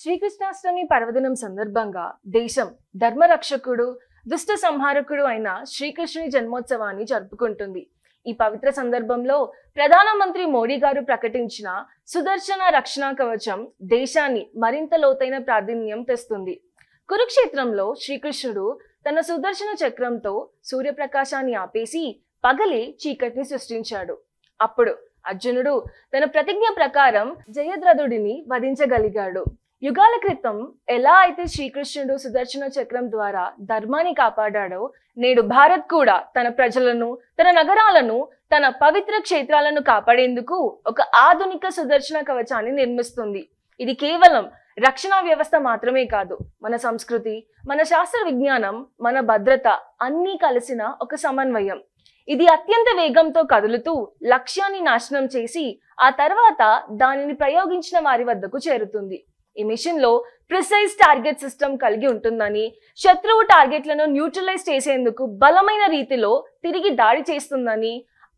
శ్రీకృష్ణాష్టమి పర్వదినం సందర్భంగా దేశం ధర్మరక్షకుడు దుష్ట సంహారకుడు అయిన శ్రీకృష్ణుని జన్మోత్సవాన్ని జరుపుకుంటుంది. ఈ పవిత్ర సందర్భంలో ప్రధానమంత్రి మోడీ గారు ప్రకటించిన సుదర్శన రక్షణ కవచం దేశాన్ని మరింత లోతైన ప్రాధాన్యం తెస్తుంది. కురుక్షేత్రంలో శ్రీకృష్ణుడు తన సుదర్శన చక్రంతో సూర్యప్రకాశాన్ని ఆపేసి పగలే చీకటిని సృష్టించాడు. అప్పుడు అర్జునుడు తన ప్రతిజ్ఞ ప్రకారం జయద్రథుడిని వధించగలిగాడు. యుగాల క్రితం ఎలా అయితే శ్రీకృష్ణుడు సుదర్శన చక్రం ద్వారా ధర్మాన్ని కాపాడాడో, నేడు భారత్ కూడా తన ప్రజలను, తన నగరాలను, తన పవిత్ర క్షేత్రాలను కాపాడేందుకు ఒక ఆధునిక సుదర్శన కవచాన్ని నిర్మిస్తుంది. ఇది కేవలం రక్షణ వ్యవస్థ మాత్రమే కాదు, మన సంస్కృతి, మన శాస్త్ర విజ్ఞానం, మన భద్రత అన్నీ కలిసిన ఒక సమన్వయం. ఇది అత్యంత వేగంతో కదులుతూ లక్ష్యాన్ని నాశనం చేసి ఆ తర్వాత దానిని ప్రయోగించిన వారి వద్దకు చేరుతుంది. ఈ మిషన్ లో ప్రిసైజ్ టార్గెట్ సిస్టమ్ కలిగి ఉంటుందని, శత్రువు టార్గెట్లను న్యూట్రలైజ్ చేసేందుకు బలమైన రీతిలో తిరిగి దాడి చేస్తుందని,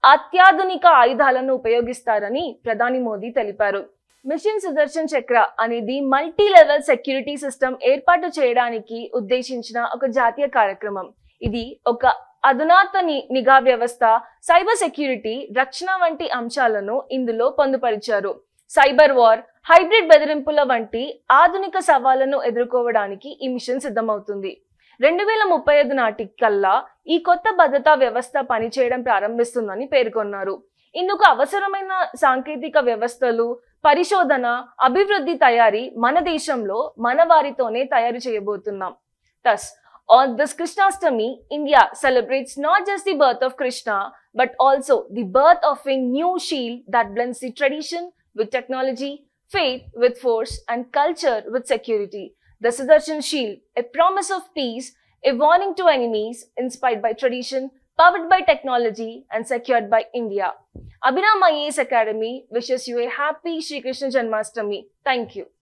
అత్యాధునిక ఆయుధాలను ఉపయోగిస్తారని ప్రధాని మోదీ తెలిపారు. మిషన్ సుదర్శన్ చక్ర అనేది మల్టీ లెవెల్ సెక్యూరిటీ సిస్టమ్ ఏర్పాటు చేయడానికి ఉద్దేశించిన ఒక జాతీయ కార్యక్రమం. ఇది ఒక అధునాతన నిఘా వ్యవస్థ, సైబర్ సెక్యూరిటీ, రక్షణ వంటి అంశాలను ఇందులో పొందుపరిచారు. సైబర్ వార్, హైబ్రిడ్ బెదిరింపుల వంటి ఆధునిక సవాళ్లను ఎదుర్కోవడానికి ఈ మిషన్ సిద్ధమవుతుంది. 2035 నాటికల్లా ఈ కొత్త భద్రతా వ్యవస్థ పనిచేయడం ప్రారంభిస్తుందని పేర్కొన్నారు. ఇందుకు అవసరమైన సాంకేతిక వ్యవస్థలు, పరిశోధన, అభివృద్ధి, తయారీ మన దేశంలో మన వారితోనే తయారు చేయబోతున్నాం. Thus, on this Krishnastami, India celebrates not just the birth of Krishna, but also the birth of a new shield that blends the tradition with technology, faith with force, and culture with security. The Sudarshan Shield, a promise of peace, a warning to enemies, inspired by tradition, powered by technology, and secured by India. Abhinam IAS Academy wishes you a happy Shri Krishna Janmashtami. Thank you.